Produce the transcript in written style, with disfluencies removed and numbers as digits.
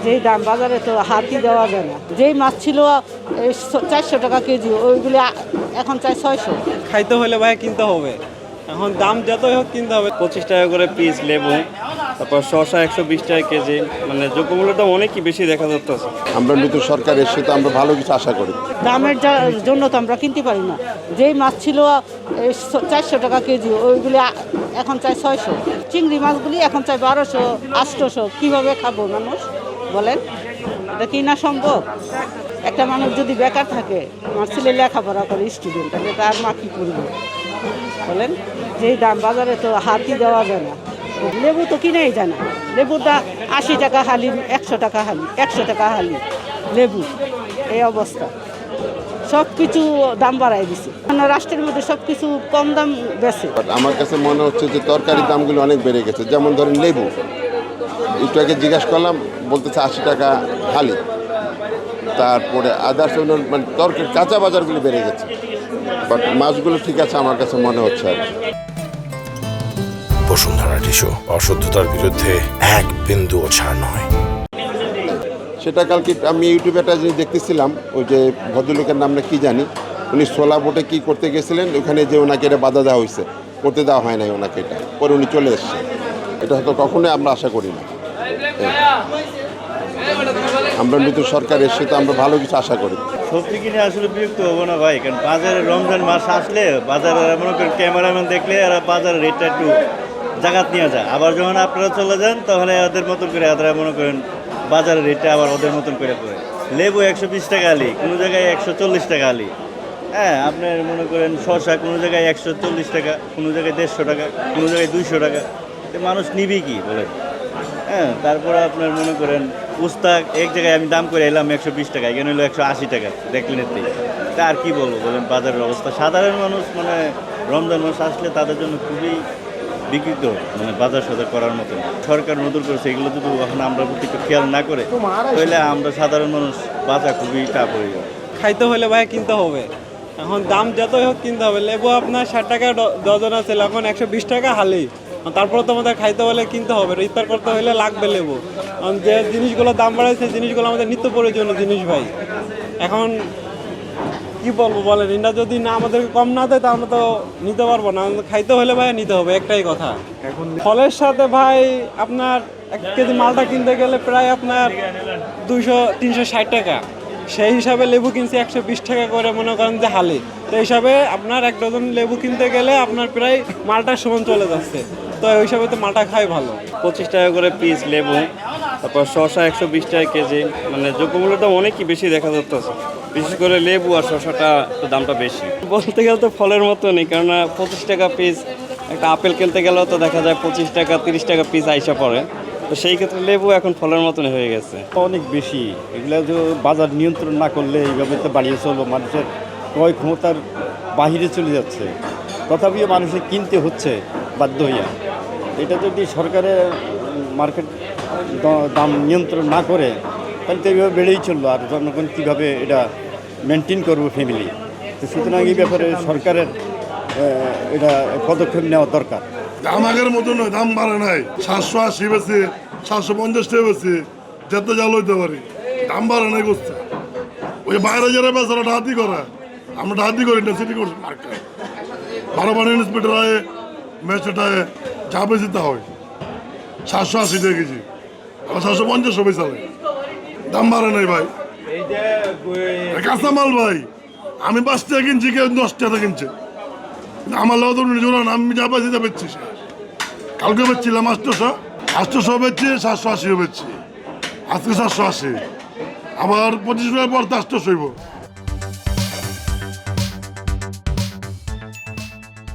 যেই দাম বাজারে তো হাতই দেওয়া যায় না। যেই মাছ ছিল 400 টাকা কেজি, ওইগুলি এখন চাই 600। খাইতে হলে ভাই কিনতে হবে, এখন দাম যতই হোক কিনতে হবে। 25 টাকা করে পিস লেবু, তারপর শসা 120 টাকা কেজি, মানে দ্রব্যমূল্যটা অনেকই বেশি দেখা যাচ্ছে। আমরা নতুন সরকার এসে তো আমরা ভালো কিছু আশা করি। দামের জন্য তো আমরা কিনতে পারি না। যেই মাছ ছিল 400 টাকা কেজি, ওইগুলি এখন চাই 600। চিংড়ি মাছগুলি এখন চাই 1200, 800। কীভাবে খাবো মানুষ বলেন? এটা কি না সম্ভব? একটা মানুষ যদি বেকার থাকে, আমার ছেলে লেখাপড়া করে স্টুডেন্ট, তাহলে তার মা কী করবে বলেন? যেই দাম বাজারে তো হাতই দেওয়া যায় না। লেবু তো কিনেই যায় না। লেবুটা 80 টাকা হালি, 100 টাকা হালি, 100 টাকা হালি লেবু। এই অবস্থা, সব কিছু দাম বাড়াই দিছে। রাষ্ট্রের মধ্যে সব কিছু কম দাম বেছে। আমার কাছে মনে হচ্ছে যে তরকারির দামগুলো অনেক বেড়ে গেছে। যেমন ধরেন লেবু, একটু আগে জিজ্ঞাসা করলাম, বলতেছে 80 টাকা হালি। তারপরে আদার্স মানে তরকারি কাঁচা বাজারগুলো বেড়ে গেছে, বাট মাছগুলো ঠিক আছে আমার কাছে মনে হচ্ছে আর বসুন্ধরা টিস্যু, অশুদ্ধতার বিরুদ্ধে এক বিন্দুও ছাড় নয়। সেটা কালকে আমি ইউটিউবে একটা জিনিস দেখতেছিলাম, ওই যে ভদ্রলোকের নামটা কি জানি, উনি সোলা বোটে কী করতে গেছিলেন, ওখানে যে ওনাকে এটা বাধা দেওয়া হয়েছে, করতে দেওয়া হয় নাই ওনাকে, এটা পরে উনি চলে এসছে। এটা হয়তো কখনোই আমরা আশা করি না। আমরা নতুন সরকার এসে তো আমরা ভালো কিছু আশা করি। সবজি কিনে আসলে বিরক্ত হবো না ভাই, কারণ বাজারে রমজান মাস আসলে বাজারে মনে করেন ক্যামেরাম্যান দেখলে এরা বাজারের রেটটা একটু জাগাত নিয়ে যায়। আবার যখন আপনারা চলে যান তখন ওদের মতন করে এরা মনে করেন বাজারের রেটটা আবার ওদের মতন করে পড়ে। লেবু 120 টাকা আলি, কোনো জায়গায় 140 টাকা আলি। হ্যাঁ, আপনার মনে করেন শসা কোনো জায়গায় 140 টাকা, কোনো জায়গায় 150 টাকা, কোনো জায়গায় 200 টাকা। তো মানুষ নিবি কি বলেন? হ্যাঁ, তারপরে আপনার মনে করেন উস্তা এক জায়গায় আমি দাম করে এলাম 120 টাকা, এখানে হলো 180 টাকা, দেখলেন এতে। তা আর কি বলবো বলেন বাজারের অবস্থা? সাধারণ মানুষ মানে রমজান মাস আসলে তাদের জন্য খুবই বিকৃত, মানে বাজার সদার করার মতন। সরকার নতুন করেছে, এগুলো যদি এখন আমরা প্রতি খেয়াল না করে তাহলে আমরা সাধারণ মানুষ বাজার খুবই টাফ হয়ে যাবে। খাইতে হলে ভাই কিনতে হবে, এখন দাম যতই হোক কিনতে হবে। লেবু আপনার 60 টাকা ডজন আছে, এখন 120 টাকা হালি। তারপরে তো আমাদের খাইতে হলে কিনতে হবে, ইফতার করতে হলে লাগবে লেবু। কারণ যে জিনিসগুলো দাম বাড়াচ্ছে, জিনিসগুলো আমাদের নিত্য প্রয়োজনীয় জিনিস ভাই। এখন কি বলবো বলেন, এটা যদি না আমাদেরকে কম না দেয় তা আমরা তো নিতে পারবো না। খাইতে হলে ভাই নিতে হবে, একটাই কথা। এখন ফলের সাথে ভাই আপনার 1 কেজি মালটা কিনতে গেলে প্রায় আপনার 200-360 টাকা। সেই হিসাবে লেবু কিনছি 120 টাকা করে, মনে করেন যে হালি। তো হিসাবে আপনার 1 ডজন লেবু কিনতে গেলে আপনার প্রায় মালটার সমান চলে যাচ্ছে। তো ওই হিসাবে তো মালটা খাই ভালো। 25 টাকা করে পিস লেবু, তারপর শসা 120 টাকা কেজি, মানে দ্রব্যমূল্যটা অনেকই বেশি দেখা যাচ্ছে। বিশেষ করে লেবু আর শসাটা তো দামটা বেশি। বলতে গেলে তো ফলের মতো নেই, কেননা 25 টাকা পিস একটা আপেল কিনতে গেলেও তো দেখা যায় 25 টাকা 30 টাকা পিস আইসা পড়ে। তো সেই ক্ষেত্রে লেবু এখন ফলের মতনই হয়ে গেছে। অনেক বেশি, এগুলো যে বাজার নিয়ন্ত্রণ না করলে এইভাবে তো বাড়িয়ে চলবো, মানুষের ক্রয় ক্ষমতার বাহিরে চলে যাচ্ছে, তথাপিও মানুষের কিনতে হচ্ছে বাধ্য হইয়া। এটা যদি সরকারের মার্কেট দাম নিয়ন্ত্রণ না করে তাহলে তো এইভাবে বেড়েই চললো, আর জনগণ কীভাবে এটা মেনটেন করবো ফ্যামিলি। তো সুতরাং এই ব্যাপারে সরকারের এটা পদক্ষেপ নেওয়া দরকার। দাম আগের মতো নয়, দাম বাড়ে নাই। 780 বেশি, 750 টাকা বেশি, যেতে জাল হইতে পারি, দাম বাড়ে নাই করছে। ওই বাইরে যারা বেচারা ডাহাতি করে, আমরা ডাহাতি করি না, সিটি করছি মার্কেট 12 বানি ইন্সপেক্টর আয়, ম্যাজিস্ট্রেট আয়, যা বেশি তা হয় 780 টাকা কেজি, আবার 750 বেচালে, দাম বাড়ে নাই ভাই। কাঁচামাল ভাই আমি 5 টাকা কিনছি, কেউ 10 টাকা কিনছে। আমার লোক জোরান, আমি যা পাইছি তা বেচছি। কালকে বেচছিলাম 800 বেচছি, 780 বেচছি, আজকে 780, আবার 25 টাকার পর 800 হইব।